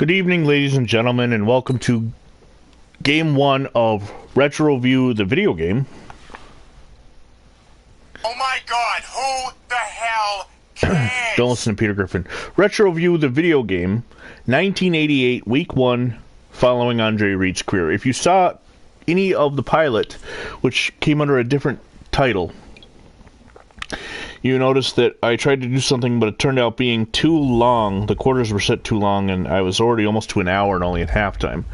Good evening, ladies and gentlemen, and welcome to Game 1 of Retro Review, the video game. Oh my god, who the hell cares? Don't listen to Peter Griffin. Retro Review, the video game, 1988, Week 1, following Andre Reed's career. If you saw any of the pilot, which came under a different title, you notice that I tried to do something, but it turned out being too long. The quarters were set too long, and I was already almost to an hour and only at halftime.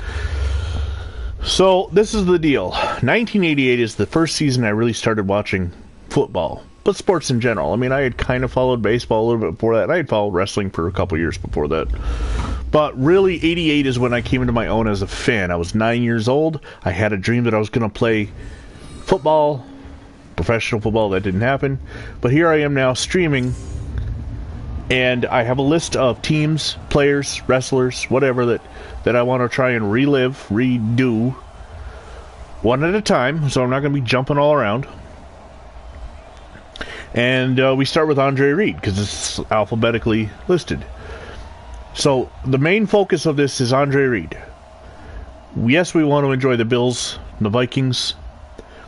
So, this is the deal. 1988 is the first season I really started watching football, but sports in general. I mean, I had kind of followed baseball a little bit before that, and I had followed wrestling for a couple years before that. But really, 88 is when I came into my own as a fan. I was 9 years old. I had a dream that I was going to play football, professional football. That didn't happen, but here I am now streaming, and I have a list of teams, players, wrestlers, whatever that I want to try and redo one at a time, so I'm not going to be jumping all around. And we start with Andre Reed because it's alphabetically listed. So the main focus of this is Andre Reed. Yes, we want to enjoy the Bills, the Vikings,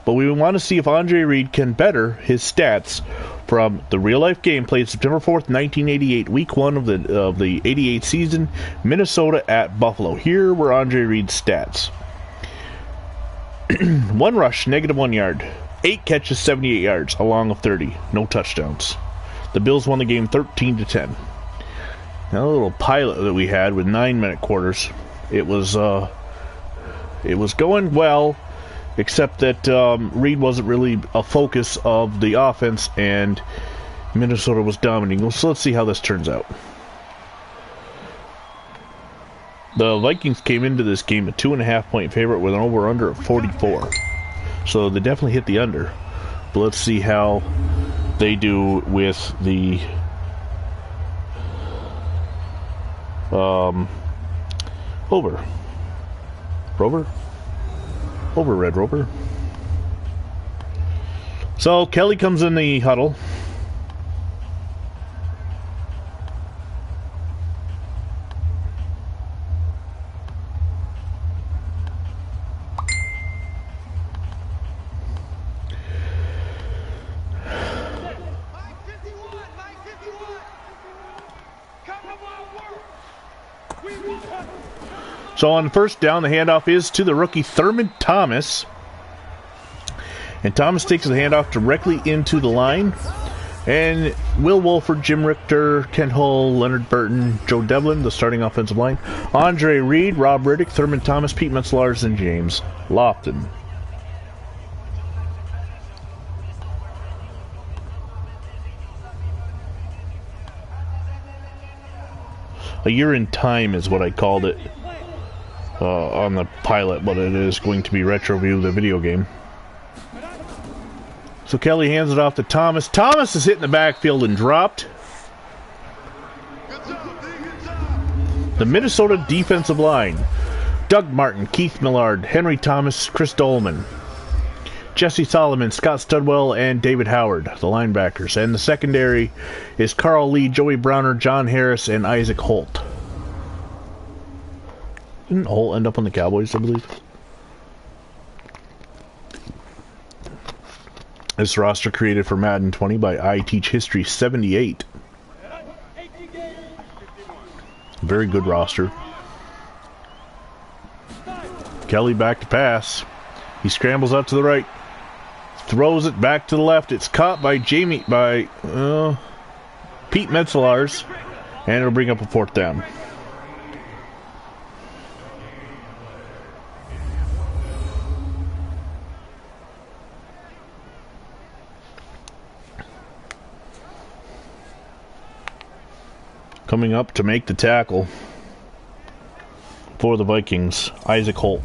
but we want to see if Andre Reed can better his stats from the real-life game played September 4th, 1988, Week 1 of the 88 season, Minnesota at Buffalo. Here were Andre Reed's stats. 1 rush, -1 yard. 8 catches, 78 yards, a long of 30. No touchdowns. The Bills won the game 13-10. Now, a little pilot that we had with 9-minute quarters. It was going well, except that Reed wasn't really a focus of the offense, and Minnesota was dominating. So let's see how this turns out. The Vikings came into this game a 2.5-point favorite with an over-under of 44. So they definitely hit the under. But let's see how they do with the over. Over, Red Rover. So Kelly comes in the huddle. So on first down, the handoff is to the rookie Thurman Thomas. And Thomas takes the handoff directly into the line. And Will Wolford, Jim Richter, Kent Hull, Leonard Burton, Joe Devlin, the starting offensive line. Andre Reed, Rob Riddick, Thurman Thomas, Pete Metzlars, and James Lofton. A year in time is what I called it on the pilot, but it is going to be Retro View, the video game. So Kelly hands it off to Thomas. Thomas is hit in the backfield and dropped. The Minnesota defensive line: Doug Martin, Keith Millard, Henry Thomas, Chris Dolman, Jesse Solomon, Scott Studwell, and David Howard, the linebackers. And the secondary is Carl Lee, Joey Browner, John Harris, and Isaac Holt. Didn't Holt end up on the Cowboys, I believe? This roster created for Madden 20 by I Teach History 78. Very good roster. Kelly back to pass. He scrambles out to the right. Throws it back to the left. It's caught by Pete Metzlars, and it'll bring up a 4th down. Coming up to make the tackle for the Vikings, Isaac Holt,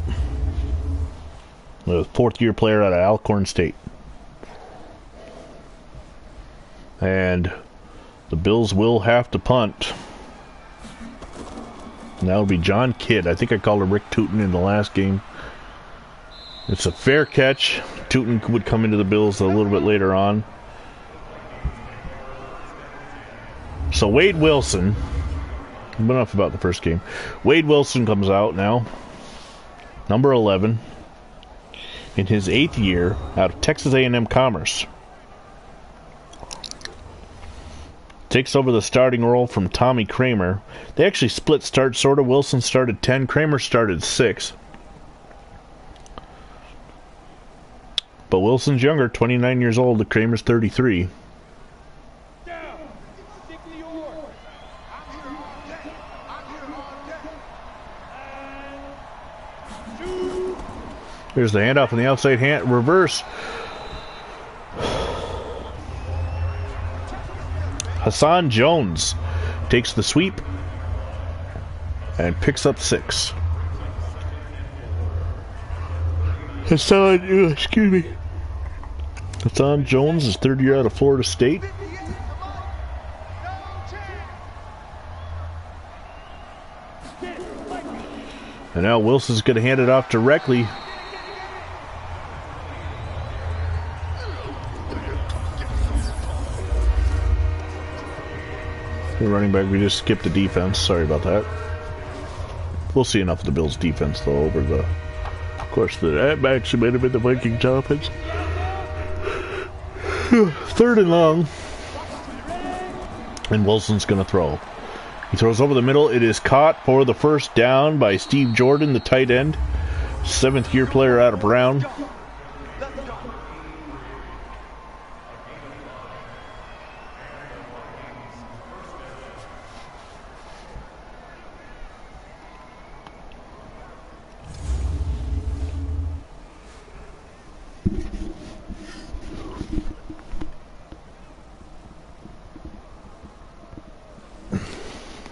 the 4th-year player out of Alcorn State. And the Bills will have to punt. And that'll be John Kidd. I think I called him Rick Tootin in the last game. It's a fair catch. Tootin would come into the Bills a little bit later on. So Wade Wilson enough about the first game. Wade Wilson comes out now. Number 11. In his 8th year out of Texas A&M Commerce. Takes over the starting role from Tommy Kramer. They actually split start, sort of. Wilson started 10. Kramer started 6. But Wilson's younger, 29 years old. Kramer's 33. Here's the handoff on the outside hand reverse. Hassan Jones takes the sweep and picks up 6. Hassan Jones is 3rd year out of Florida State. And now Wilson's going to hand it off directly. Running back, we just skipped the defense. Sorry about that. We'll see enough of the Bills' defense, though, over the... Of course, that actually might have been the Vikings' offense. 3rd and long. And Wilson's going to throw. He throws over the middle. It is caught for the first down by Steve Jordan, the tight end. 7th-year player out of Brown.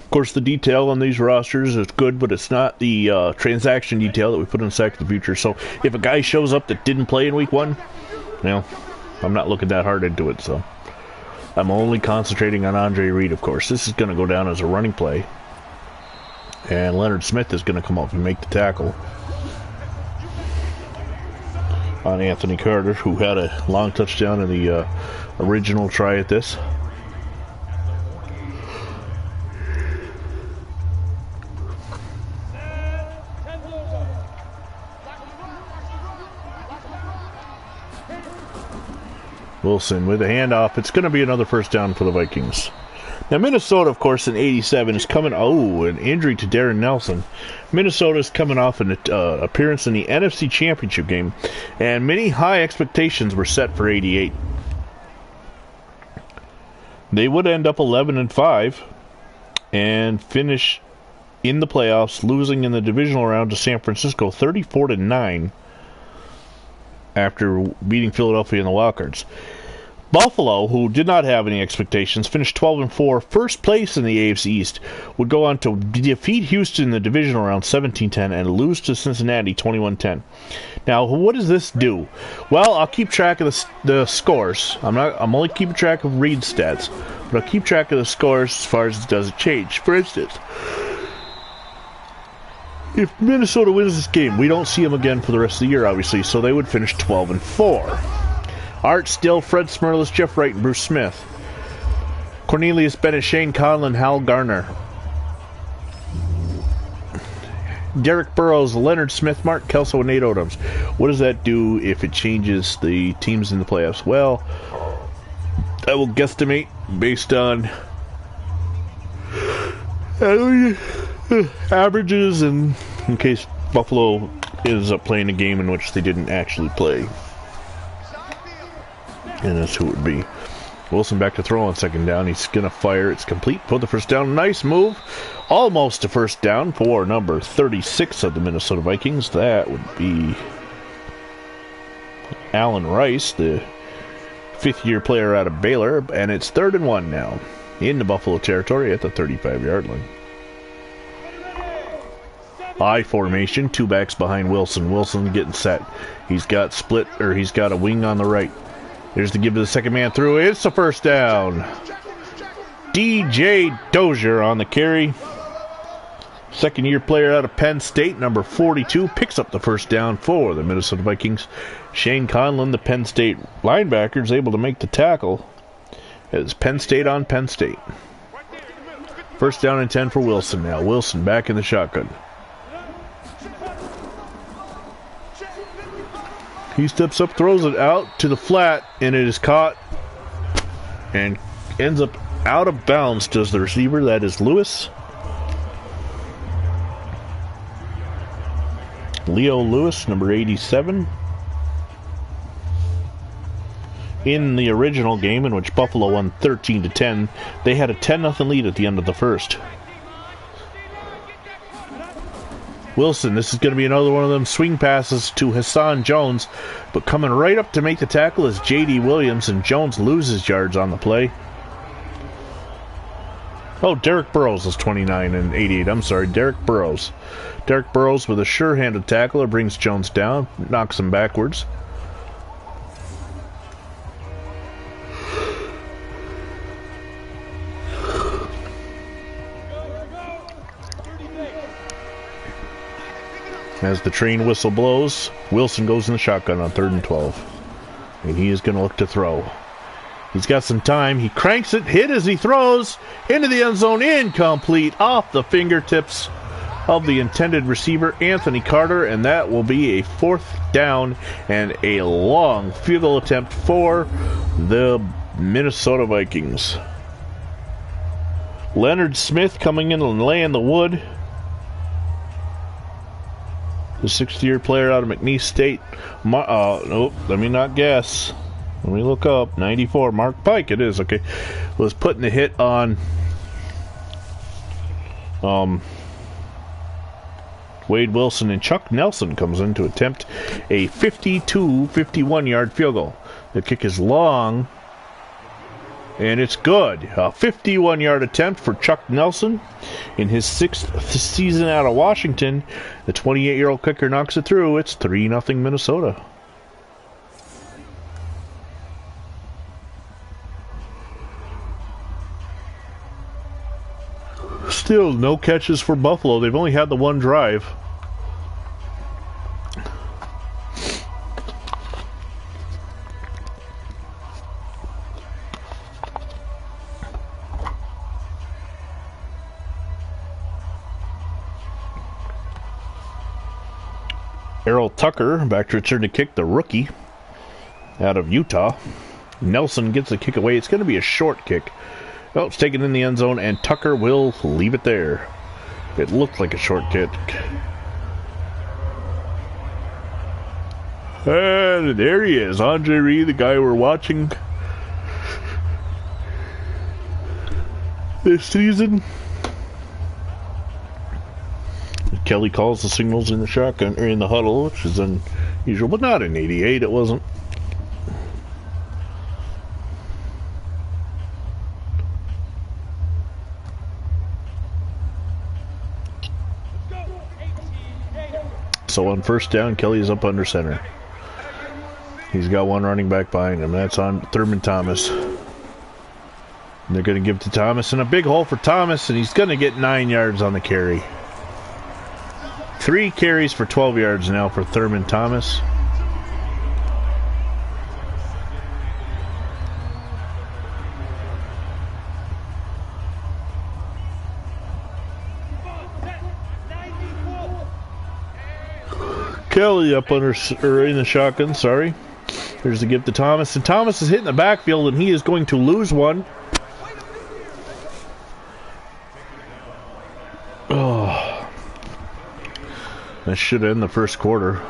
Of course, the detail on these rosters is good, but it's not the transaction detail that we put in Sack of the Future. So if a guy shows up that didn't play in week 1, well, I'm not looking that hard into it. So I'm only concentrating on Andre Reed, of course. This is going to go down as a running play. And Leonard Smith is going to come up and make the tackle on Anthony Carter, who had a long touchdown in the original try at this. Wilson with a handoff. It's going to be another first down for the Vikings. Now, Minnesota, of course, in 87 is coming... Oh, an injury to Darren Nelson. Minnesota is coming off an appearance in the NFC Championship game, and many high expectations were set for 88. They would end up 11-5 and finish in the playoffs, losing in the divisional round to San Francisco 34-9 after beating Philadelphia in the wildcards. Buffalo, who did not have any expectations, finished 12-4, first place in the AFC East, would go on to defeat Houston in the divisional round 17-10 and lose to Cincinnati 21-10. Now, what does this do? Well, I'll keep track of the scores. I'm only keeping track of Reed's stats, but I'll keep track of the scores as far as it doesn't change. For instance, if Minnesota wins this game, we don't see them again for the rest of the year, obviously, so they would finish 12-4. Art Still, Fred Smirlis, Jeff Wright, and Bruce Smith. Cornelius Bennett, Shane Conlon, Hal Garner. Derek Burrows, Leonard Smith, Mark Kelso, and Nate Odoms. What does that do if it changes the teams in the playoffs? Well, I will guesstimate based on averages, and in case Buffalo ends up playing a game in which they didn't actually play. And that's who it would be. Wilson back to throw on second down. He's going to fire. It's complete. Put the first down. Nice move. Almost a first down for number 36 of the Minnesota Vikings. That would be Allen Rice, the 5th-year player out of Baylor. And it's 3rd and 1 now in the Buffalo territory at the 35-yard line. I formation. 2 backs behind Wilson. Wilson getting set. He's got a wing on the right. Here's the give to the second man through. It's the first down. DJ Dozier on the carry. 2nd-year player out of Penn State, number 42, picks up the first down for the Minnesota Vikings. Shane Conlon, the Penn State linebacker, is able to make the tackle. It's Penn State on Penn State. First down and 10 for Wilson now. Wilson back in the shotgun. He steps up, throws it out to the flat, and it is caught and ends up out of bounds. Does the receiver? That is Lewis. Leo Lewis, number 87. In the original game, in which Buffalo won 13-10, they had a 10-0 lead at the end of the first. Wilson, this is going to be another one of them swing passes to Hassan Jones, but coming right up to make the tackle is J.D. Williams, and Jones loses yards on the play. Oh, Derek Burrows is 29 and 88. I'm sorry, Derek Burrows. Derek Burrows with a sure-handed tackler brings Jones down, knocks him backwards. As the train whistle blows, Wilson goes in the shotgun on 3rd and 12. And he is going to look to throw. He's got some time. He cranks it, hit as he throws, into the end zone, incomplete, off the fingertips of the intended receiver, Anthony Carter, and that will be a 4th down and a long field goal attempt for the Minnesota Vikings. Leonard Smith coming in and laying the wood. The 6th-year player out of McNeese State. Nope, let me not guess. Let me look up. 94, Mark Pike, it is, okay. Was putting the hit on Wade Wilson, and Chuck Nelson comes in to attempt a 51-yard field goal. The kick is long, and it's good. A 51-yard attempt for Chuck Nelson in his 6th season out of Washington. The 28-year-old kicker knocks it through. It's 3-0 Minnesota. Still no catches for Buffalo. They've only had the one drive. Errol Tucker back to return to kick, the rookie out of Utah. Nelson gets the kick away. It's going to be a short kick. Oh, it's taken in the end zone, and Tucker will leave it there. It looked like a short kick. And there he is, Andre Reed, the guy we're watching this season. Kelly calls the signals in the shotgun, or in the huddle, which is unusual, but not in 88, it wasn't. So on 1st down, Kelly is up under center. He's got one running back behind him. That's on Thurman Thomas. And they're going to give it to Thomas, and a big hole for Thomas, and he's going to get 9 yards on the carry. 3 carries for 12 yards now for Thurman Thomas. Kelly up under, or in the shotgun, sorry. There's the give to Thomas, and Thomas is hitting the backfield, and he is going to lose one. Oh. That should end the first quarter.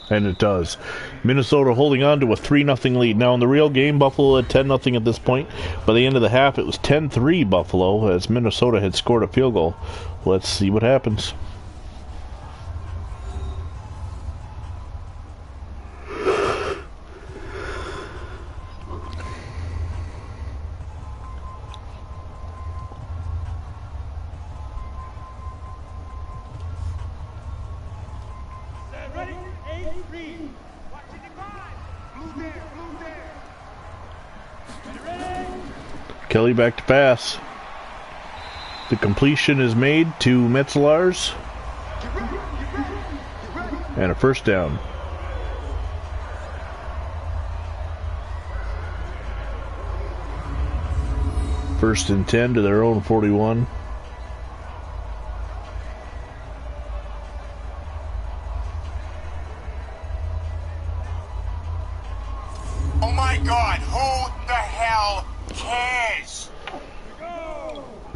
And it does. Minnesota holding on to a 3-0 lead. Now in the real game, Buffalo had 10-0 at this point. By the end of the half, it was 10-3 Buffalo, as Minnesota had scored a field goal. Let's see what happens. Kelly back to pass. The completion is made to Metzlars. And a 1st down. First and 10 to their own 41. Oh my God, who the hell cares?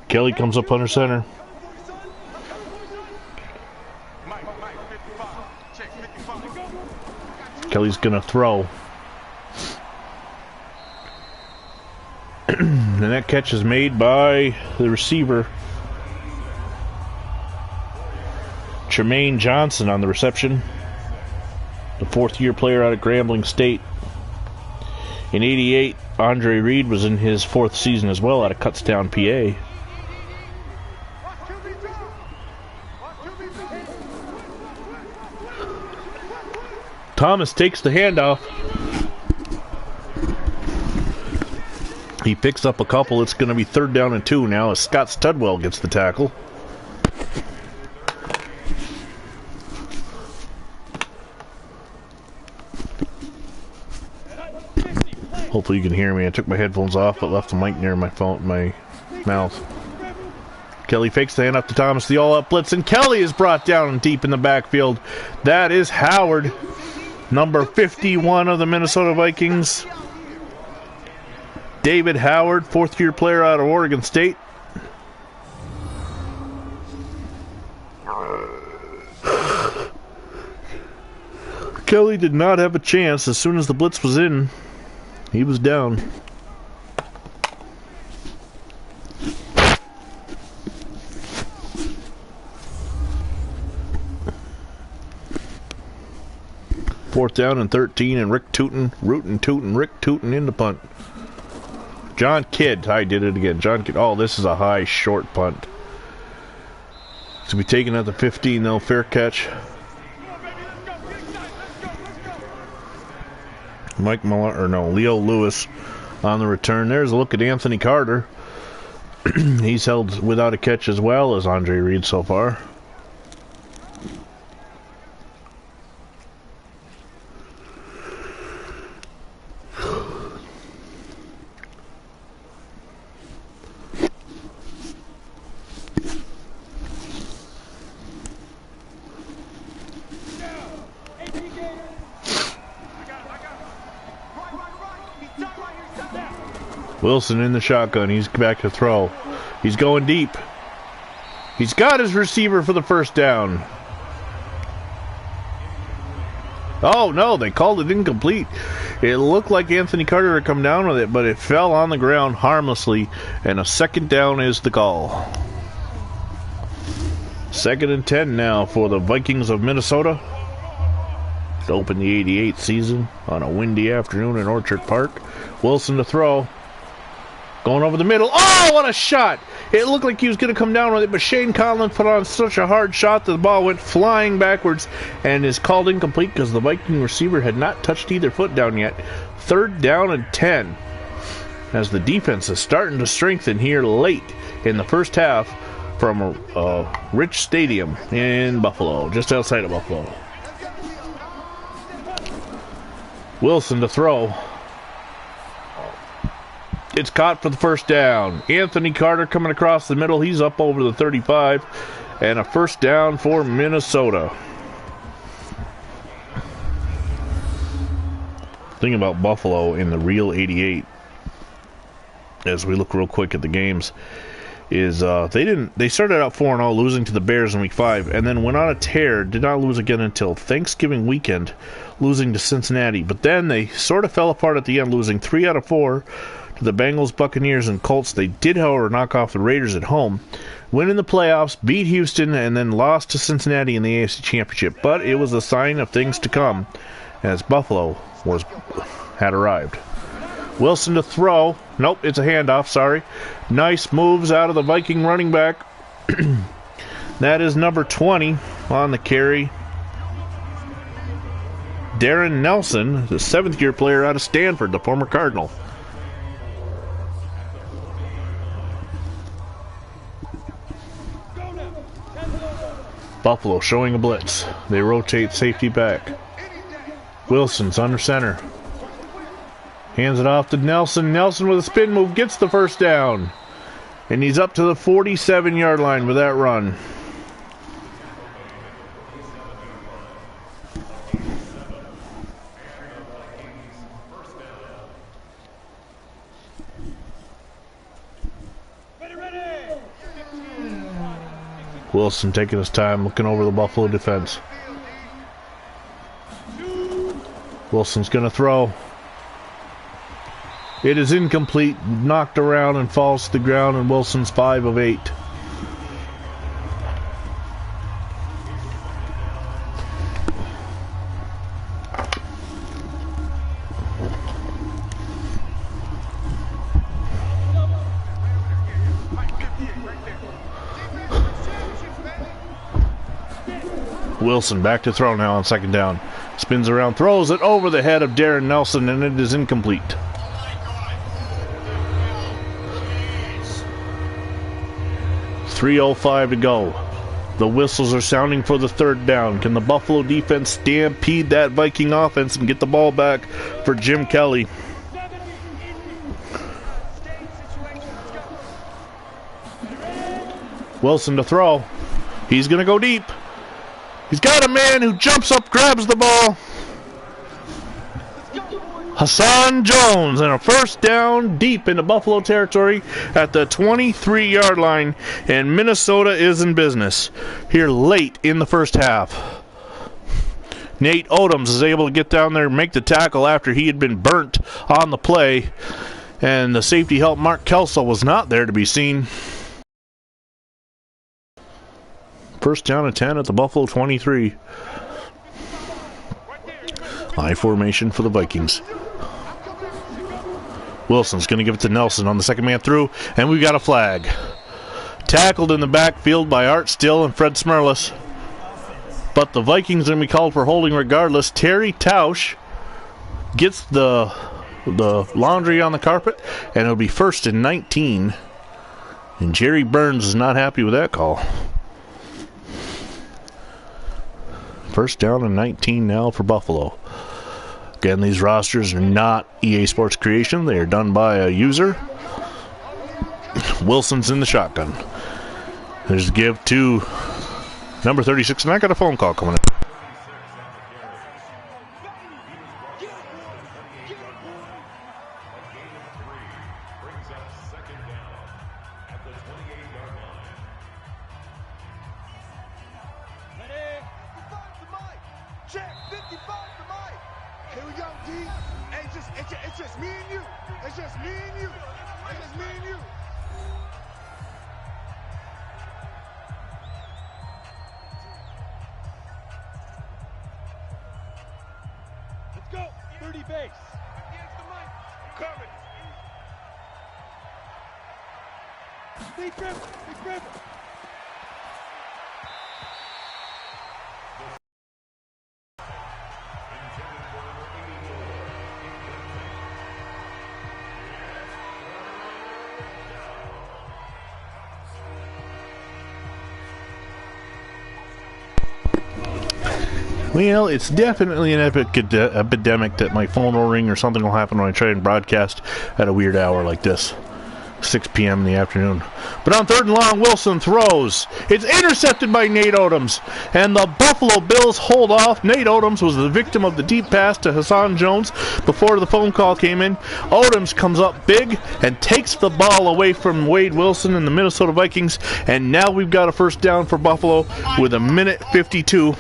Kelly comes up under center. Kelly's gonna throw. And that catch is made by the receiver, Tremaine Johnson, on the reception. The fourth-year player out of Grambling State. In '88, Andre Reed was in his fourth season as well out of Kutztown, PA. Thomas takes the handoff. He picks up a couple. It's going to be 3rd down and 2 now as Scott Studwell gets the tackle. Hopefully you can hear me. I took my headphones off but left the mic near my phone, my mouth. Kelly fakes the handoff to Thomas. The all-up blitz, and Kelly is brought down deep in the backfield. That is Howard, number 51 of the Minnesota Vikings. David Howard, fourth-year player out of Oregon State. Kelly did not have a chance. As soon as the blitz was in, he was down. Fourth down and 13, and Rick Tootin in the punt. John Kidd, I did it again. John Kidd. Oh, this is a high, short punt. To be taken at the 15, though. Fair catch. Leo Lewis on the return. There's a look at Anthony Carter. He's held without a catch as well as Andre Reed so far. Wilson in the shotgun. He's back to throw. He's going deep. He's got his receiver for the first down. Oh, no, they called it incomplete. It looked like Anthony Carter had come down with it, but it fell on the ground harmlessly, and a 2nd down is the call. 2nd and 10 now for the Vikings of Minnesota to open the '88 season on a windy afternoon in Orchard Park. Wilson to throw. Going over the middle. Oh, what a shot! It looked like he was going to come down with it, but Shane Conlon put on such a hard shot that the ball went flying backwards and is called incomplete because the Viking receiver had not touched either foot down yet. 3rd down and 10 as the defense is starting to strengthen here late in the first half from Rich Stadium in Buffalo, just outside of Buffalo. Wilson to throw. It's caught for the first down. Anthony Carter coming across the middle. He's up over the 35. And a first down for Minnesota. Thing about Buffalo in the real '88, as we look real quick at the games, is they started out 4-0, losing to the Bears in week 5, and then went on a tear, did not lose again until Thanksgiving weekend, losing to Cincinnati. But then they sort of fell apart at the end, losing 3 out of 4 to the Bengals, Buccaneers, and Colts. They did, however, knock off the Raiders at home, win in the playoffs, beat Houston, and then lost to Cincinnati in the AFC Championship. But it was a sign of things to come, as Buffalo had arrived. Wilson to throw. Nope, it's a handoff, sorry. Nice moves out of the Viking running back. That is number 20 on the carry. Darren Nelson, the 7th-year player out of Stanford, the former Cardinal. Buffalo showing a blitz. They rotate safety back. Wilson's under center. Hands it off to Nelson. Nelson with a spin move gets the first down. And he's up to the 47-yard line with that run. Wilson taking his time, looking over the Buffalo defense. Wilson's going to throw. It is incomplete, knocked around and falls to the ground, and Wilson's 5 of 8. Wilson back to throw now on second down. Spins around, throws it over the head of Darren Nelson, and it is incomplete. .305 to go. The whistles are sounding for the third down. Can the Buffalo defense stampede that Viking offense and get the ball back for Jim Kelly? Wilson to throw. He's going to go deep. He's got a man who jumps up, grabs the ball. Hassan Jones, and a first down deep into Buffalo territory at the 23-yard line, and Minnesota is in business here late in the first half. Nate Odoms is able to get down there and make the tackle after he had been burnt on the play, and the safety help Mark Kelso was not there to be seen. First down and 10 at the Buffalo 23. High formation for the Vikings. Wilson's going to give it to Nelson on the second man through, and we've got a flag. Tackled in the backfield by Art Still and Fred Smerlis. But the Vikings are going to be called for holding regardless. Terry Tausch gets the laundry on the carpet, and it'll be 1st and 19. And Jerry Burns is not happy with that call. First down and 19 now for Buffalo. Again, these rosters are not EA Sports creation. They are done by a user. Wilson's in the shotgun. There's a give to number 36, and I got a phone call coming in. It's just me and you. It's just me and you. It's just me and you. Let's go. 30 base. Against the mic. Coming. Stay driven. Stay driven. Well, it's definitely an epidemic that my phone will ring or something will happen when I try and broadcast at a weird hour like this. 6 p.m. in the afternoon. But on 3rd and long, Wilson throws. It's intercepted by Nate Odoms. And the Buffalo Bills hold off. Nate Odoms was the victim of the deep pass to Hassan Jones before the phone call came in. Odoms comes up big and takes the ball away from Wade Wilson and the Minnesota Vikings. And now we've got a first down for Buffalo with a minute 52.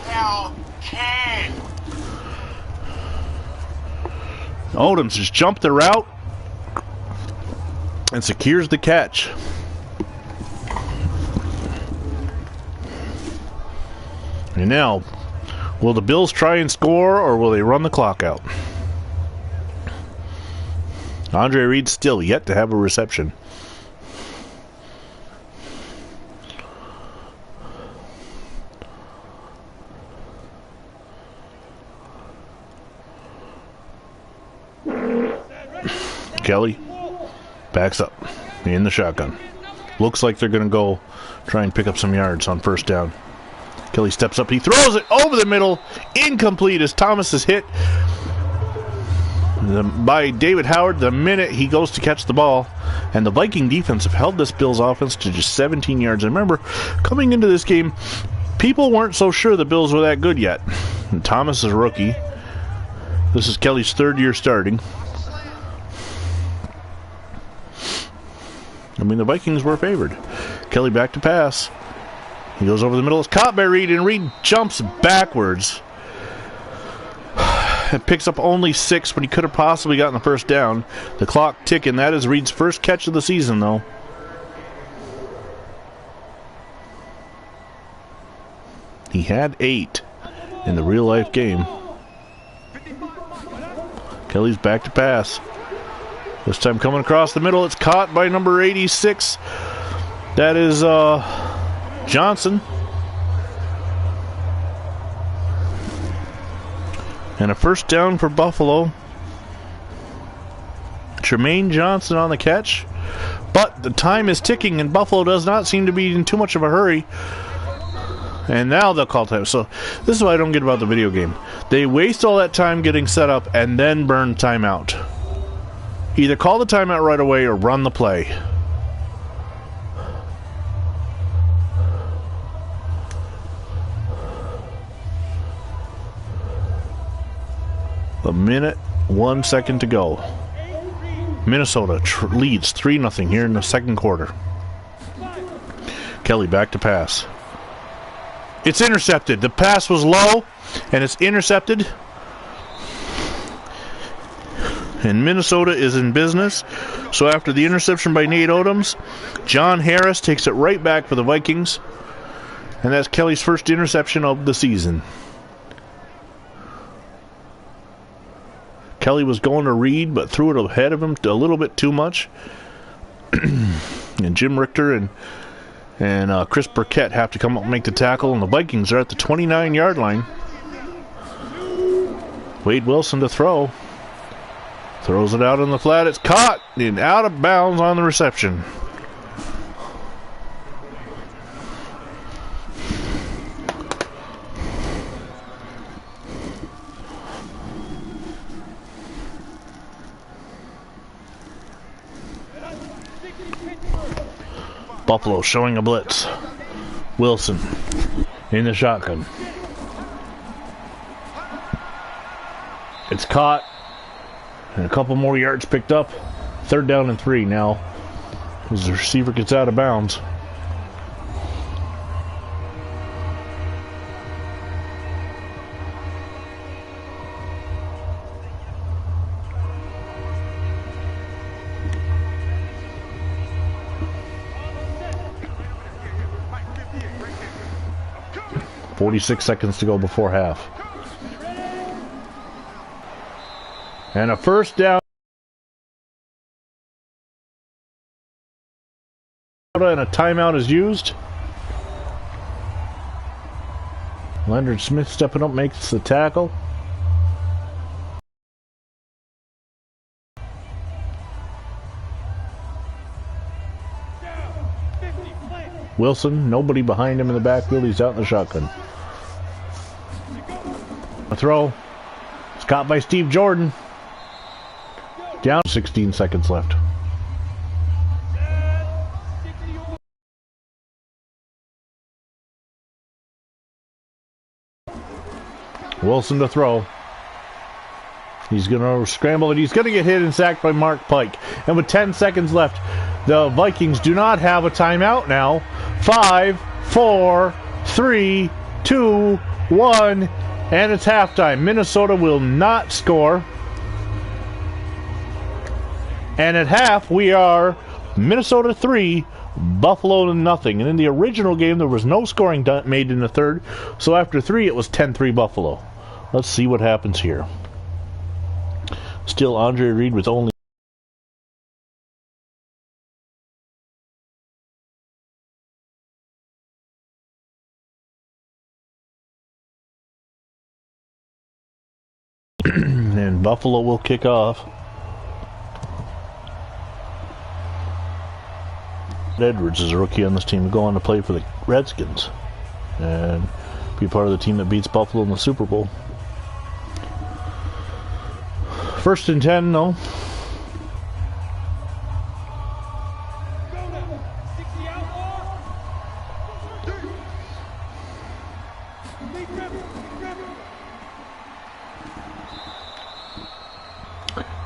Odoms just jumped the route and secures the catch. And now, will the Bills try and score, or will they run the clock out? Andre Reed still yet to have a reception. Kelly backs up in the shotgun. Looks like they're going to go try and pick up some yards on first down. Kelly steps up. He throws it over the middle. Incomplete as Thomas is hit. by David Howard the minute he goes to catch the ball. And the Viking defense have held this Bills offense to just 17 yards. And remember, coming into this game, people weren't so sure the Bills were that good yet. And Thomas is a rookie. This is Kelly's third year starting. I mean, the Vikings were favored. Kelly back to pass. He goes over the middle. It's caught by Reed, and Reed jumps backwards. It picks up only 6 when he could have possibly gotten the first down. The clock ticking. That is Reed's first catch of the season, though. He had 8 in the real-life game. Kelly's back to pass. This time coming across the middle. It's caught by number 86. That is Johnson. And a first down for Buffalo. Tremaine Johnson on the catch. But the time is ticking, and Buffalo does not seem to be in too much of a hurry. And now they'll call time. So this is what I don't get about the video game. They waste all that time getting set up and then burn timeout. Either call the timeout right away or run the play. A minute, 1 second to go. Minnesota leads 3-0 here in the second quarter. Kelly back to pass. It's intercepted. The pass was low, and it's intercepted. And Minnesota is in business. So after the interception by Nate Odoms, John Harris takes it right back for the Vikings. And that's Kelly's first interception of the season. Kelly was going to Reed, but threw it ahead of him a little bit too much. And Jim Richter and Chris Burkett have to come up and make the tackle, and the Vikings are at the 29-yard line. Wade Wilson to throw. Throws it out on the flat. It's caught and out of bounds on the reception. Buffalo showing a blitz. Wilson in the shotgun. It's caught. And a couple more yards picked up. 3rd down and 3 now, as the receiver gets out of bounds. .46 seconds to go before half. And a first down. And a timeout is used. Leonard Smith stepping up, makes the tackle. Wilson, nobody behind him in the backfield. He's out in the shotgun. A throw. It's caught by Steve Jordan. Down 16 seconds left. Wilson to throw. He's going to scramble and he's going to get hit and sacked by Mark Pike. And with 10 seconds left, the Vikings do not have a timeout now. 5, 4, 3, 2, 1, and it's halftime. Minnesota will not score. And at half, we are Minnesota 3, Buffalo 0. And in the original game, there was no scoring made in the third. So after 3, it was 10-3 Buffalo. Let's see what happens here. Still Andre Reed with only and Buffalo will kick off. Edwards is a rookie on this team to go on to play for the Redskins and be part of the team that beats Buffalo in the Super Bowl. First and 10, though.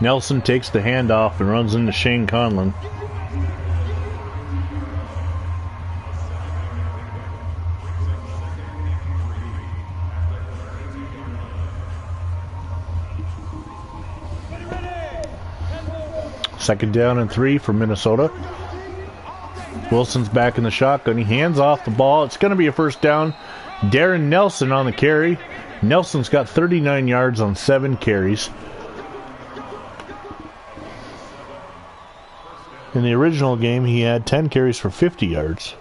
Nelson takes the handoff and runs into Shane Conlon. Second down and 3 for Minnesota. Wilson's back in the shotgun. He hands off the ball. It's going to be a first down. Darren Nelson on the carry. Nelson's got 39 yards on 7 carries. In the original game, he had 10 carries for 50 yards.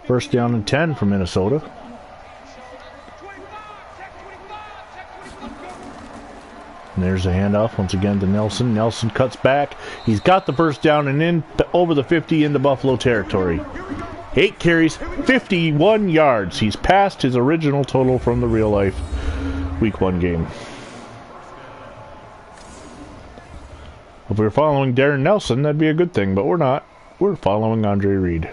First down and 10 for Minnesota. And there's a handoff once again to Nelson. Nelson cuts back. He's got the first down and in over the 50 into Buffalo territory. 8 carries, 51 yards. He's passed his original total from the real life Week 1 game. If we were following Darren Nelson, that'd be a good thing, but we're not. We're following Andre Reed.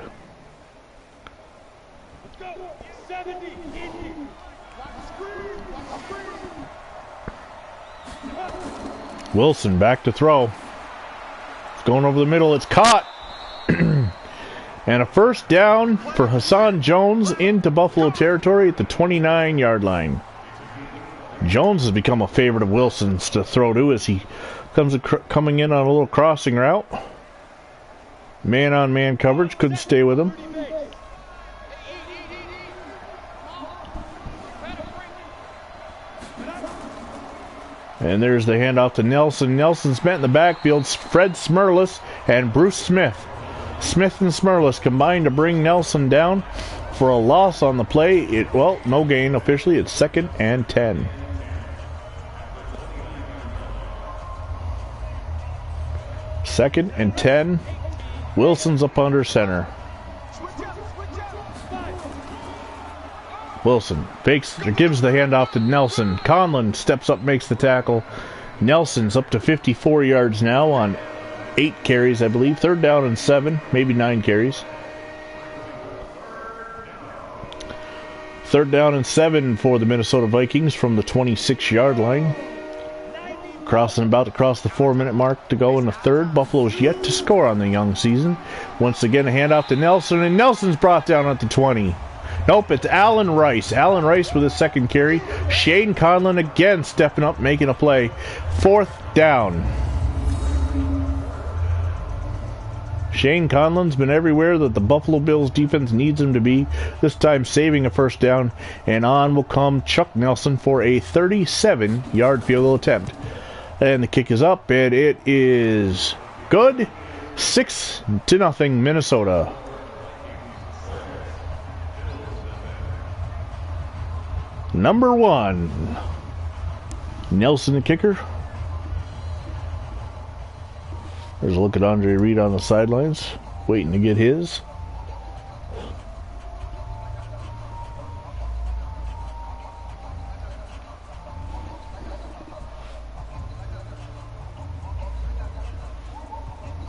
Wilson back to throw. It's going over the middle. It's caught. And a first down for Hassan Jones into Buffalo territory at the 29-yard line. Jones has become a favorite of Wilson's to throw to as he coming in on a little crossing route. Man-on-man coverage. Couldn't stay with him. And there's the handoff to Nelson. Nelson's met in the backfield. Fred Smerlis and Bruce Smith. Smith and Smerlis combined to bring Nelson down for a loss on the play. Well, no gain officially. It's 2nd and 10. Second and 10. Wilson's up under center. Wilson fakes or gives the handoff to Nelson. Conlon steps up, makes the tackle. Nelson's up to 54 yards now on 8 carries, I believe. 3rd down and 7, maybe 9 carries. 3rd down and 7 for the Minnesota Vikings from the 26-yard line. About to cross the 4-minute mark to go in the third. Buffalo's yet to score on the young season. Once again, a handoff to Nelson, and Nelson's brought down at the 20. Nope, it's Allen Rice. Allen Rice with his 2nd carry. Shane Conlon again stepping up, making a play. 4th down. Shane Conlon's been everywhere that the Buffalo Bills defense needs him to be. This time saving a first down. And on will come Chuck Nelson for a 37-yard field goal attempt. And the kick is up, and it is good. 6-0 Minnesota. Number 1. Nelson, the kicker. There's a look at Andre Reed on the sidelines, waiting to get his.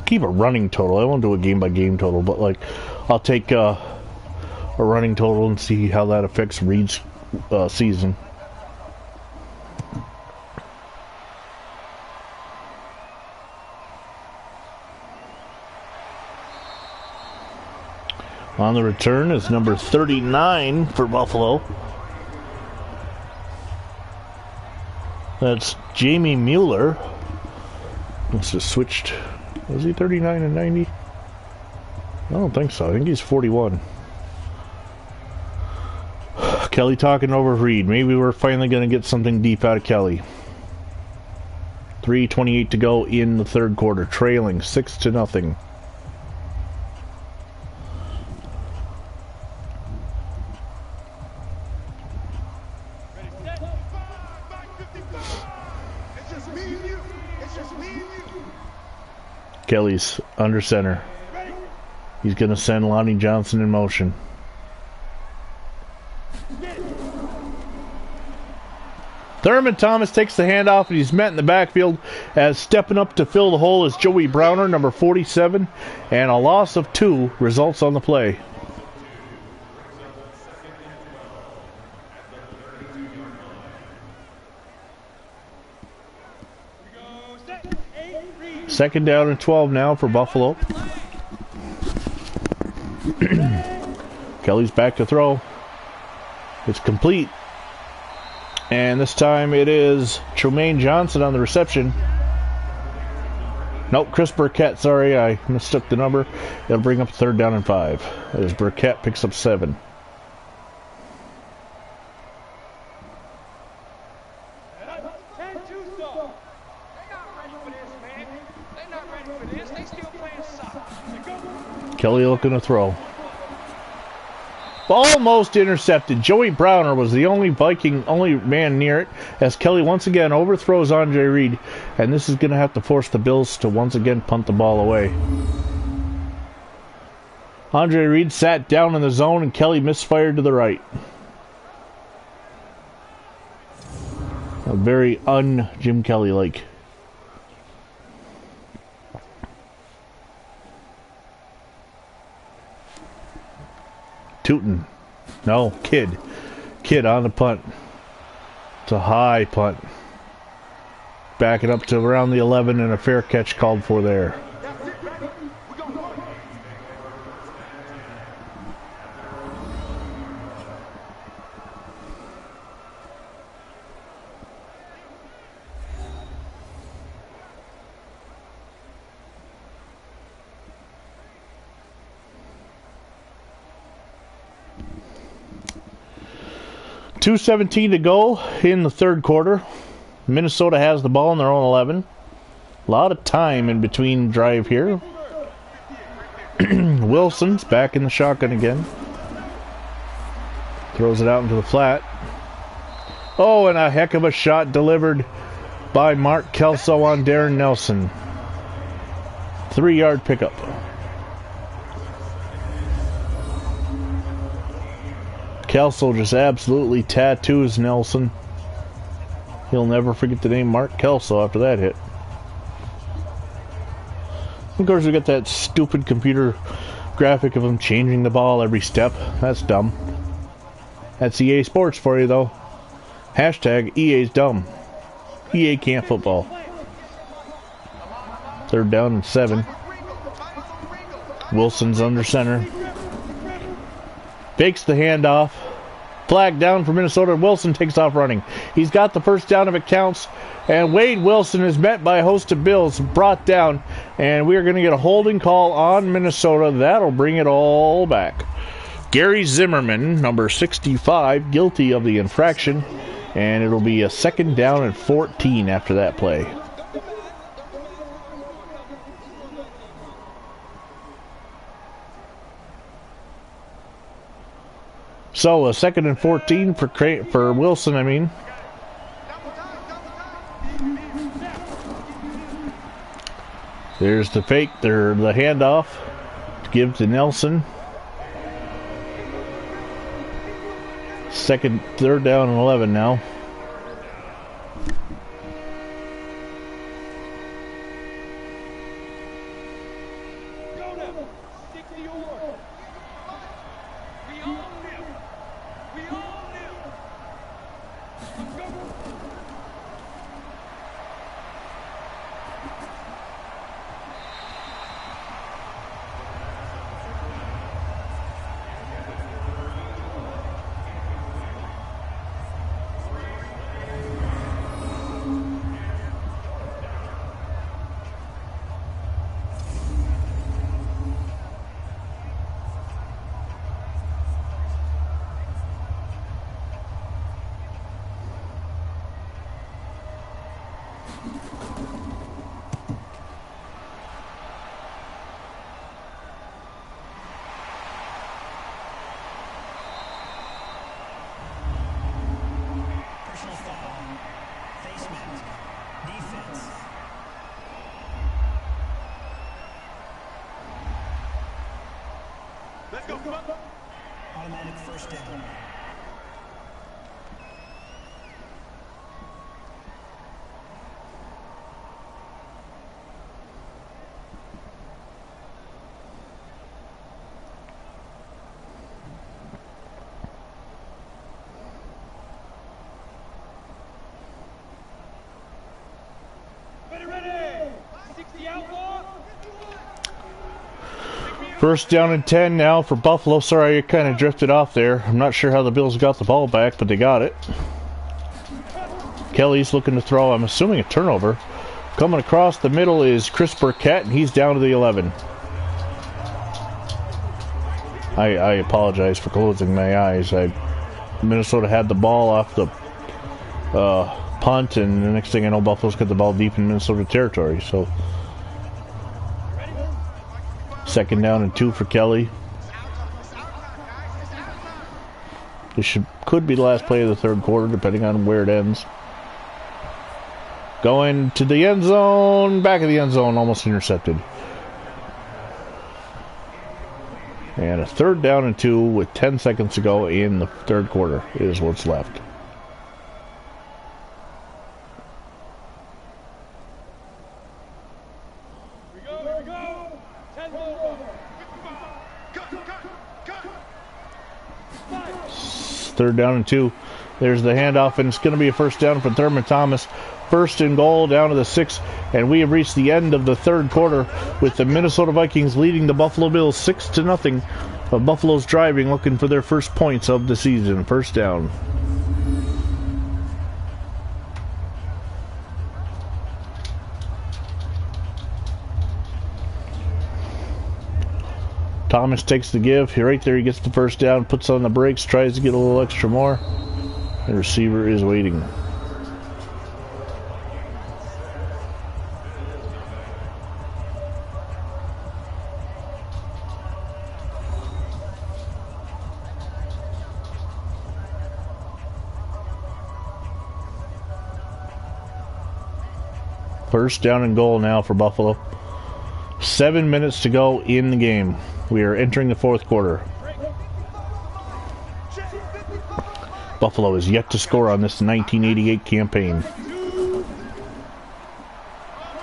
Keep a running total. I won't do a game-by-game total, but like I'll take a running total and see how that affects Reed's season. On the return is number 39 for Buffalo. That's Jamie Mueller. Must have switched. Was he 39 and 90? I don't think so. I think he's 41. Kelly talking over Reed. Maybe we're finally going to get something deep out of Kelly. 3:28 to go in the third quarter. Trailing 6-0. Kelly's under center. He's going to send Lonnie Johnson in motion. Thurman Thomas takes the handoff, and he's met in the backfield as stepping up to fill the hole is Joey Browner, number 47, and a loss of 2 results on the play. Second down and 12 now for Buffalo. Kelly's back to throw. It's complete. And this time it is Tremaine Johnson on the reception. Nope, Chris Burkett. Sorry, I mistook the number. It'll bring up 3rd down and 5. As Burkett picks up 7. Kelly looking to throw. Almost intercepted. Joey Browner was the only man near it, as Kelly once again overthrows Andre Reed, and this is going to have to force the Bills to once again punt the ball away. Andre Reed sat down in the zone, and Kelly misfired to the right. A very un-Jim Kelly-like. Tootin. No, Kidd. Kidd on the punt. It's a high punt. Backing up to around the 11 and a fair catch called for there. .2:17 to go in the 3rd quarter. Minnesota has the ball in their own 11. A lot of time in between drive here. Wilson's back in the shotgun again. Throws it out into the flat. Oh, and a heck of a shot delivered by Mark Kelso on Darren Nelson. 3-yard pickup. Kelso just absolutely tattoos Nelson. He'll never forget the name Mark Kelso after that hit. Of course, we got that stupid computer graphic of him changing the ball every step. That's dumb. That's EA Sports for you, though. Hashtag EA's dumb. EA can't football. 3rd down and 7. Wilson's under center. Fakes the handoff. Flag down for Minnesota. Wilson takes off running. He's got the 1st down if it counts. And Wade Wilson is met by a host of Bills, brought down. And we are going to get a holding call on Minnesota. That'll bring it all back. Gary Zimmerman, number 65, guilty of the infraction. And it'll be a 2nd down and 14 after that play. So a 2nd and 14 for Wilson, I mean. There's the fake, the handoff to give to Nelson. 3rd down and 11 now. Automatic 1st down. the outlaw. First down and 10 now for Buffalo. Sorry, I kind of drifted off there. I'm not sure how the Bills got the ball back, but they got it. Kelly's looking to throw. I'm assuming a turnover. Coming across the middle is Chris Burkett, and he's down to the 11. I apologize for closing my eyes. Minnesota had the ball off the punt, and the next thing I know, Buffalo's got the ball deep in Minnesota territory. So, second down and 2 for Kelly. This could be the last play of the third quarter, depending on where it ends. Going to the end zone, back of the end zone, almost intercepted. And a third down and 2 with 10 seconds to go in the third quarter is what's left. Here we go. 10 over. Third down and 2. There's the handoff, and it's going to be a first down for Thurman Thomas. First and goal down to the 6, and we have reached the end of the third quarter with the Minnesota Vikings leading the Buffalo Bills 6-0. Buffalo's driving, looking for their first points of the season. First down. Thomas takes the give. Right there, he gets the first down, puts on the brakes, tries to get a little extra more. The receiver is waiting. First down and goal now for Buffalo. 7 minutes to go in the game. We are entering the fourth quarter. Buffalo is yet to score on this 1988 campaign.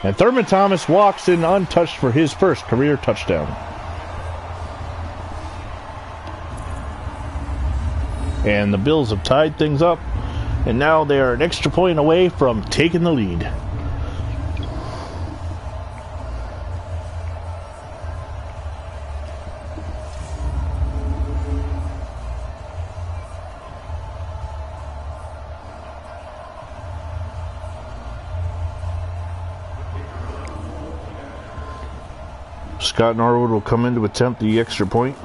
And Thurman Thomas walks in untouched for his first career touchdown. And the Bills have tied things up, and now they are an extra point away from taking the lead. Scott Norwood will come in to attempt the extra point.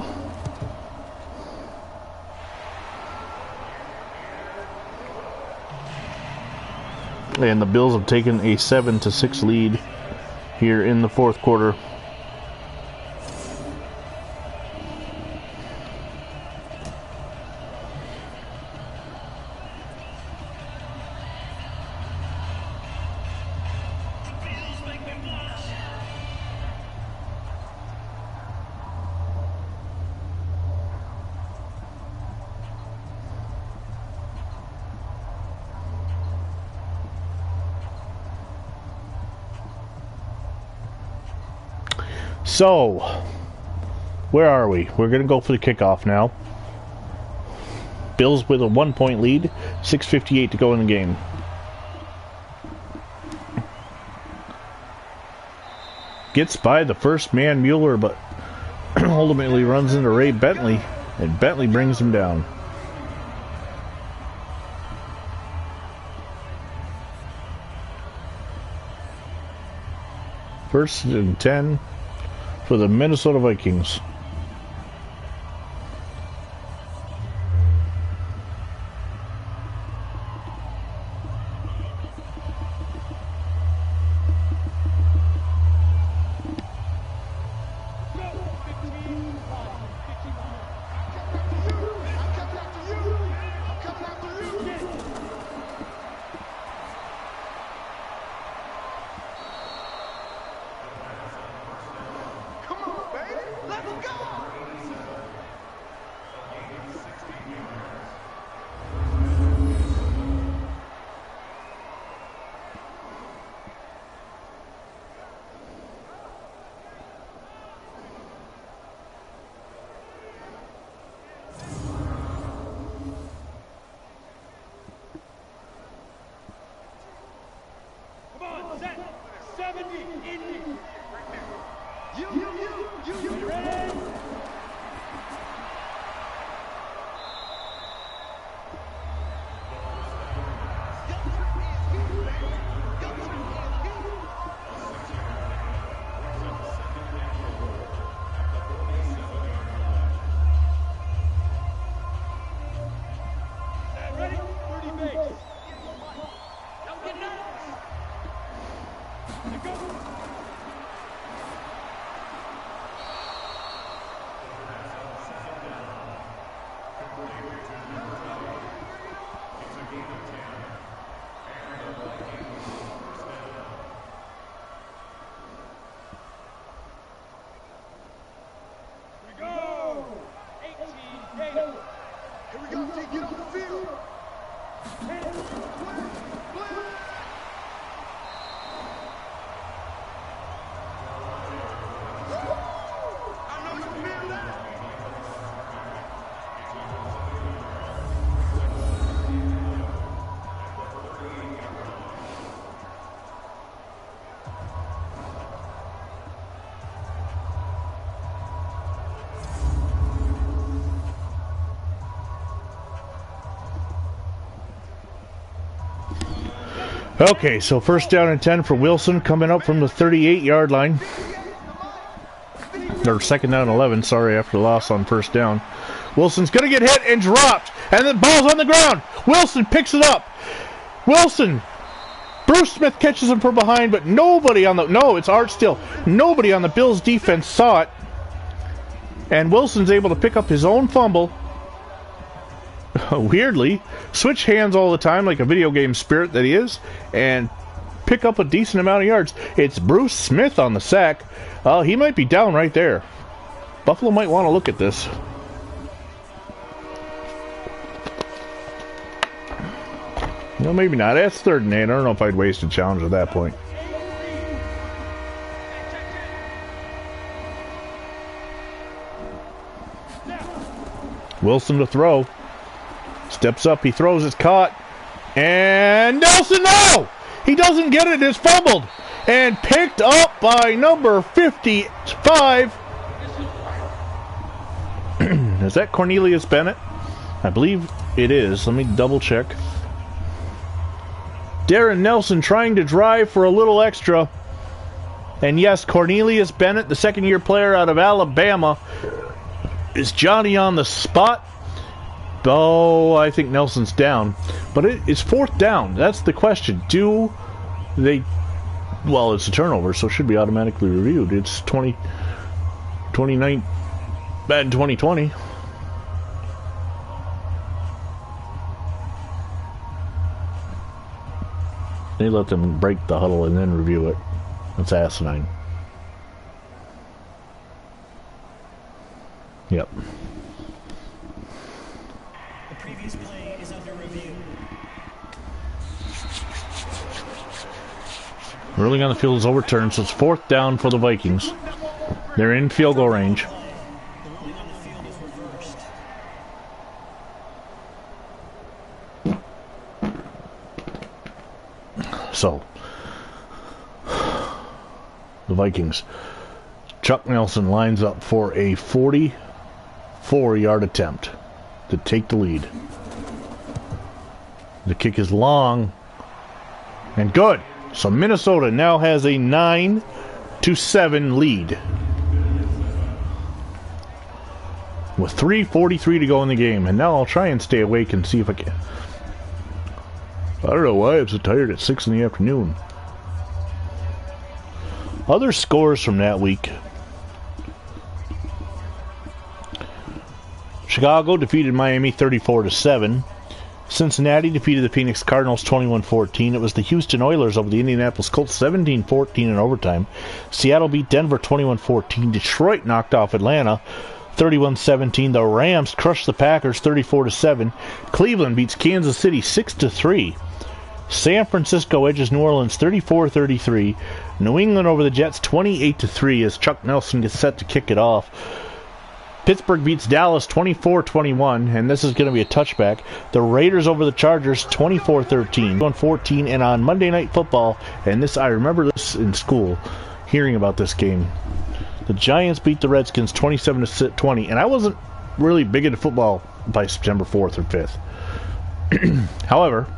And the Bills have taken a 7-6 lead here in the fourth quarter. So, where are we? We're going to go for the kickoff now. Bills with a 1-point lead, 6:58 to go in the game. Gets by the first man, Mueller, but ultimately runs into Ray Bentley, and Bentley brings him down. First and 10 for the Minnesota Vikings. Let's go! Okay, so first down and 10 for Wilson, coming up from the 38-yard line. Or second down and 11, sorry, after the loss on first down. Wilson's going to get hit and dropped, and the ball's on the ground. Wilson picks it up. Wilson. Bruce Smith catches him from behind, but nobody on the... No, it's Art Still. Nobody on the Bills' defense saw it. And Wilson's able to pick up his own fumble. Weirdly, switch hands all the time like a video game spirit that he is, and pick up a decent amount of yards. It's Bruce Smith on the sack. He might be down right there. Buffalo might want to look at this. No, maybe not. That's 3rd and 8. I don't know if I'd waste a challenge at that point. Wilson to throw. Steps up, he throws, it's caught. And Nelson, no! He doesn't get it, it's fumbled. And picked up by number 55. Is that Cornelius Bennett? I believe it is. Let me double check. Darren Nelson trying to drive for a little extra. And yes, Cornelius Bennett, the second-year player out of Alabama, is Johnny on the spot. Oh, I think Nelson's down. But it's 4th down. That's the question. Do they... Well, it's a turnover, so it should be automatically reviewed. It's 29... Bad in 2020. They let them break the huddle and then review it. That's asinine. Yep. The previous play is under review. Ruling on the field is overturned, so it's 4th down for the Vikings. They're in field goal range. The ruling on the field is reversed. So, the Vikings. Chuck Nelson lines up for a 44-yard attempt to take the lead. The kick is long and good. So Minnesota now has a 9-7 lead. With 3:43 to go in the game. And now I'll try and stay awake and see if I can. I don't know why I'm so tired at 6 in the afternoon. Other scores from that week. Chicago defeated Miami 34-7. Cincinnati defeated the Phoenix Cardinals 21-14. It was the Houston Oilers over the Indianapolis Colts 17-14 in overtime. Seattle beat Denver 21-14. Detroit knocked off Atlanta 31-17. The Rams crushed the Packers 34-7. Cleveland beats Kansas City 6-3. San Francisco edges New Orleans 34-33. New England over the Jets 28-3 as Chuck Nelson gets set to kick it off. Pittsburgh beats Dallas 24-21, and this is going to be a touchback. The Raiders over the Chargers 24-13, 1-14, and on Monday Night Football, and this I remember this in school, hearing about this game. The Giants beat the Redskins 27-20, and I wasn't really big into football by September 4th or 5th. However,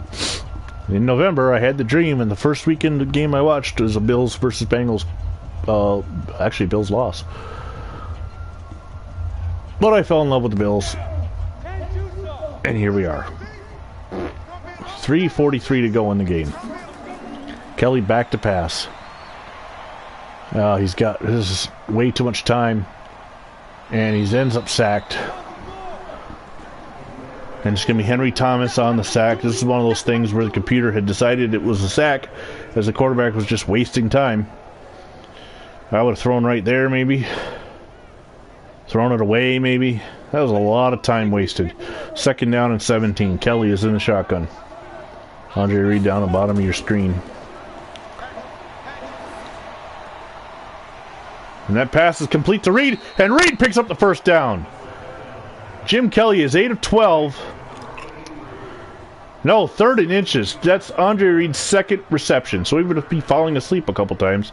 in November, I had the dream, and the first weekend game I watched was a Bills versus Bengals. Actually, Bills lost. But I fell in love with the Bills. And here we are. 3:43 to go in the game. Kelly back to pass. He's got this is way too much time, and he ends up sacked. And it's going to be Henry Thomas on the sack. This is one of those things where the computer had decided it was a sack, as the quarterback was just wasting time. I would have thrown right there, maybe. Thrown it away, maybe. That was a lot of time wasted. 2nd down and 17. Kelly is in the shotgun. Andre Reed down the bottom of your screen. And that pass is complete to Reed, and Reed picks up the first down. Jim Kelly is 8 of 12. No, 3rd and inches. That's Andre Reed's 2nd reception. So even if he's falling asleep a couple times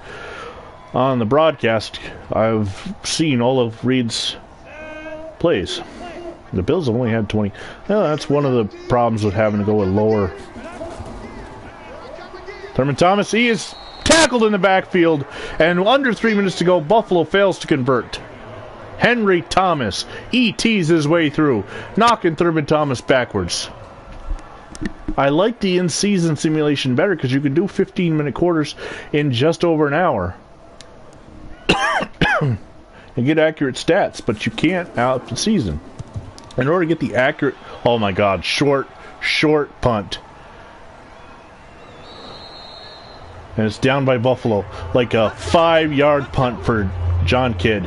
on the broadcast, I've seen all of Reed's plays. The Bills have only had 20. Well, that's one of the problems with having to go with lower. Thurman Thomas, he is tackled in the backfield, and under 3 minutes to go, Buffalo fails to convert. Henry Thomas ETs his way through, knocking Thurman Thomas backwards. I like the in-season simulation better because you can do 15-minute quarters in just over an hour and get accurate stats, but you can't out the season. In order to get the accurate, oh my God, short punt. And it's down by Buffalo, like a 5-yard punt for John Kidd.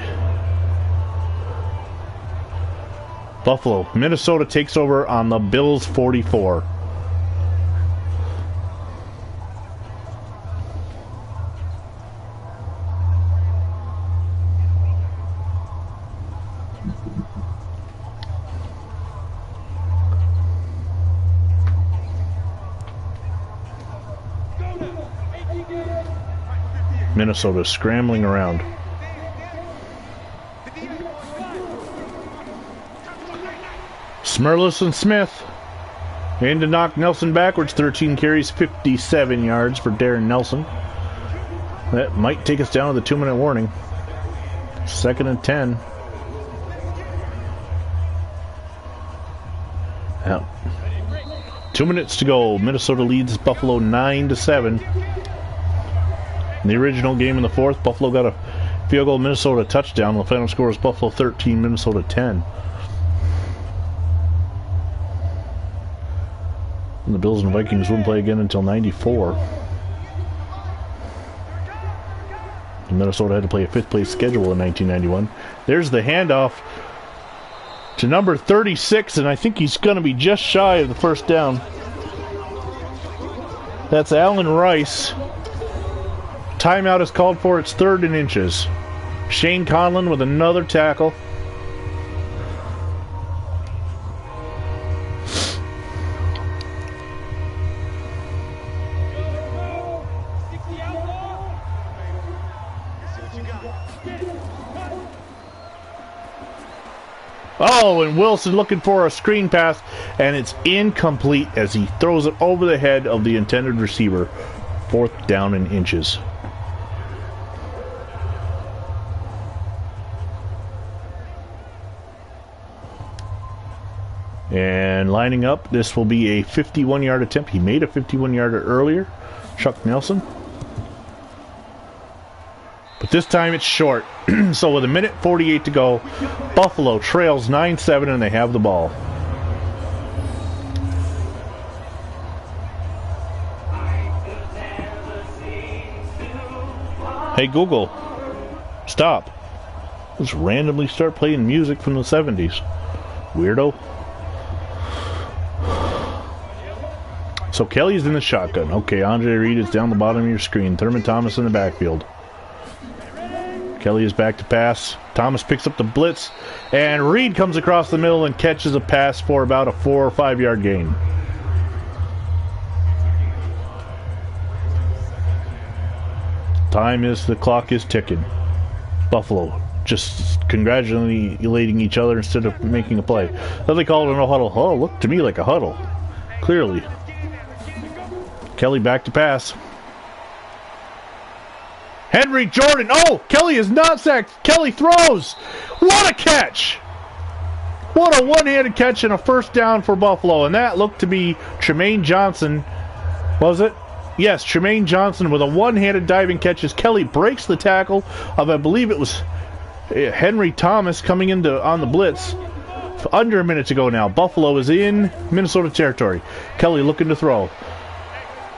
Buffalo, Minnesota takes over on the Bills 44. Minnesota scrambling around. Smirlis and Smith in to knock Nelson backwards. 13 carries, 57 yards for Darren Nelson. That might take us down to the 2-minute warning. 2nd and 10. Yep. 2 minutes to go. Minnesota leads Buffalo 9-7. In the original game in the 4th, Buffalo got a field goal, Minnesota touchdown. The final score is Buffalo 13, Minnesota 10. And the Bills and Vikings wouldn't play again until 94. And Minnesota had to play a 5th place schedule in 1991. There's the handoff to number 36, and I think he's going to be just shy of the first down. That's Alan Rice. Timeout is called for. It's 3rd and inches. Shane Conlon with another tackle. Oh, and Wilson looking for a screen pass, and it's incomplete as he throws it over the head of the intended receiver. 4th down and inches. And lining up, this will be a 51-yard attempt. He made a 51-yarder earlier, Chuck Nelson. But this time it's short. So with 1:48 to go, Buffalo trails 9-7 and they have the ball. Hey Google, stop. Let's randomly start playing music from the 70s. Weirdo. So Kelly's in the shotgun. Okay, Andre Reed is down the bottom of your screen. Thurman Thomas in the backfield. Kelly is back to pass. Thomas picks up the blitz, and Reed comes across the middle and catches a pass for about a 4 or 5 yard gain. The clock is ticking. Buffalo just congratulating each other instead of making a play. Then they call it a no huddle. Oh, looked to me like a huddle. Clearly. Kelly back to pass. Henry Jordan. Oh, Kelly is not sacked. Kelly throws. What a catch. What a one-handed catch and a first down for Buffalo. And that looked to be Tremaine Johnson. Was it? Yes, Tremaine Johnson with a one-handed diving catch as Kelly breaks the tackle of, I believe it was Henry Thomas coming on the blitz. Under a minute to go now. Buffalo is in Minnesota territory. Kelly looking to throw.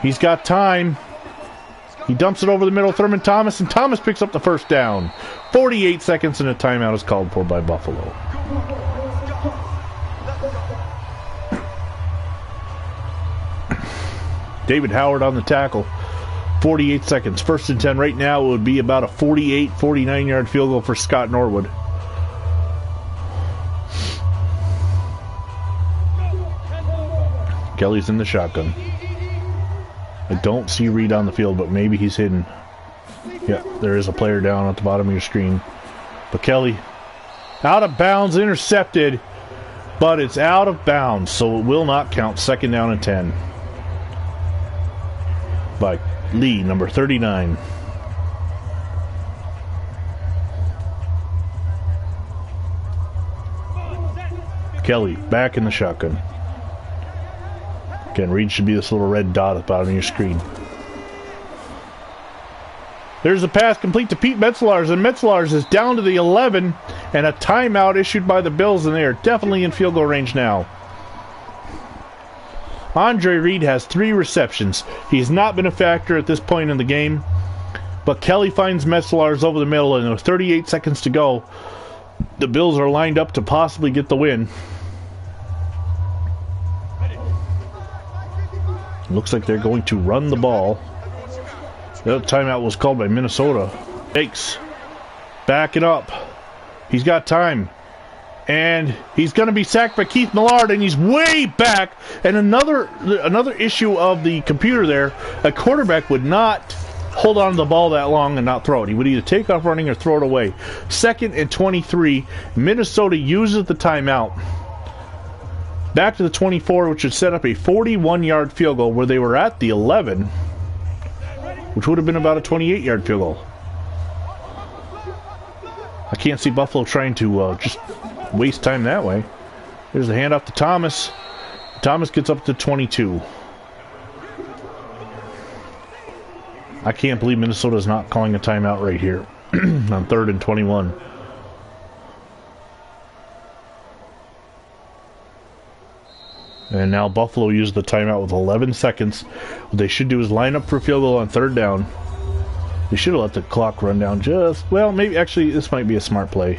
He's got time. He dumps it over the middle. Thurman Thomas, and Thomas picks up the first down. 48 seconds and a timeout is called for by Buffalo. David Howard on the tackle. 48 seconds. 1st and 10 right now. It would be about a 48, 49-yard field goal for Scott Norwood. Kelly's in the shotgun. I don't see Reed on the field, but maybe he's hidden. Yep, there is a player down at the bottom of your screen. But Kelly, out of bounds, intercepted, but it's out of bounds, so it will not count. 2nd down and 10. By Lee, number 39. Kelly, back in the shotgun. Again, Reed should be this little red dot at the bottom of your screen. There's a pass complete to Pete Metzlars, and Metzlars is down to the 11, and a timeout issued by the Bills, and they are definitely in field goal range now. Andre Reed has 3 receptions. He's not been a factor at this point in the game, but Kelly finds Metzlars over the middle, and with 38 seconds to go, the Bills are lined up to possibly get the win. Looks like they're going to run the ball. The timeout was called by Minnesota. Takes. Back it up. He's got time. And he's going to be sacked by Keith Millard, and he's way back. And another issue of the computer there, a quarterback would not hold on to the ball that long and not throw it. He would either take off running or throw it away. 2nd and 23. Minnesota uses the timeout. Back to the 24, which would set up a 41-yard field goal where they were at the 11, which would have been about a 28-yard field goal. I can't see Buffalo trying to just waste time that way. There's the handoff to Thomas. Thomas gets up to 22. I can't believe Minnesota is not calling a timeout right here on 3rd and 21. And now Buffalo used the timeout with 11 seconds. What they should do is line up for a field goal on 3rd down. They should have let the clock run down just... Well, maybe actually this might be a smart play.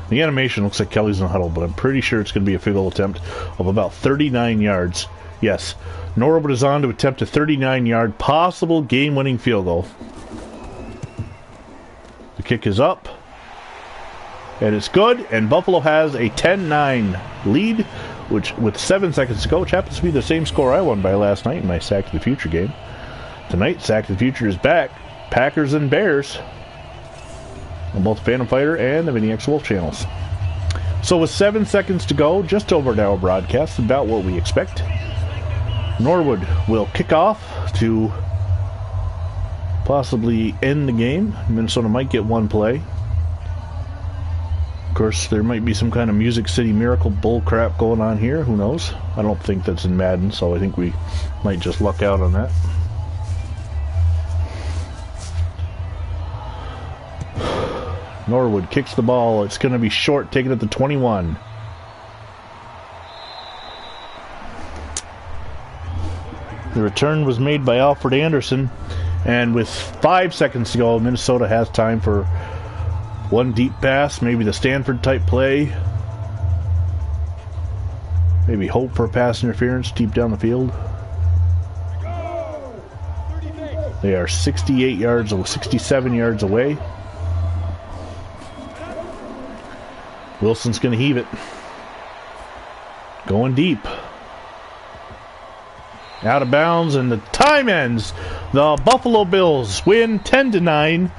The animation looks like Kelly's in the huddle, but I'm pretty sure it's going to be a field goal attempt of about 39 yards. Yes, Norwood is on to attempt a 39-yard possible game-winning field goal. The kick is up. And it's good, and Buffalo has a 10-9 lead, which with 7 seconds to go, which happens to be the same score I won by last night in my Sack to the Future game. Tonight, Sack to the Future is back. Packers and Bears on both Phantom Fighter and the VinnyXWolf channels. So with 7 seconds to go, just over an hour broadcast, about what we expect. Norwood will kick off to possibly end the game. Minnesota might get one play. Of course, there might be some kind of Music City Miracle bull crap going on here. Who knows? I don't think that's in Madden, so I think we might just luck out on that. Norwood kicks the ball. It's going to be short, taken at the 21. The return was made by Alfred Anderson, and with 5 seconds to go, Minnesota has time for one deep pass, maybe the Stanford type play. Maybe hope for a pass interference deep down the field. They are 68 yards or 67 yards away. Wilson's going to heave it. Going deep. Out of bounds, and the time ends. The Buffalo Bills win 10-9.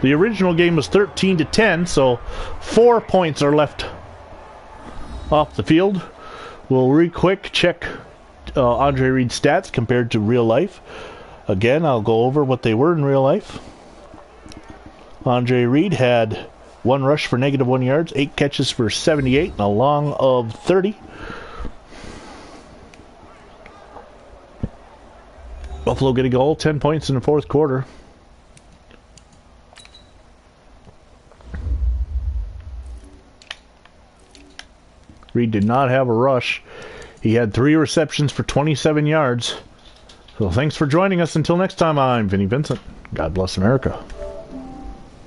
The original game was 13-10, so 4 points are left off the field. We'll real quick check Andre Reed's stats compared to real life. Again, I'll go over what they were in real life. Andre Reed had 1 rush for -1 yards, 8 catches for 78, and a long of 30. Buffalo get a goal, 10 points in the fourth quarter. Reed did not have a rush. He had 3 receptions for 27 yards. So thanks for joining us. Until next time, I'm Vinny Vincent. God bless America.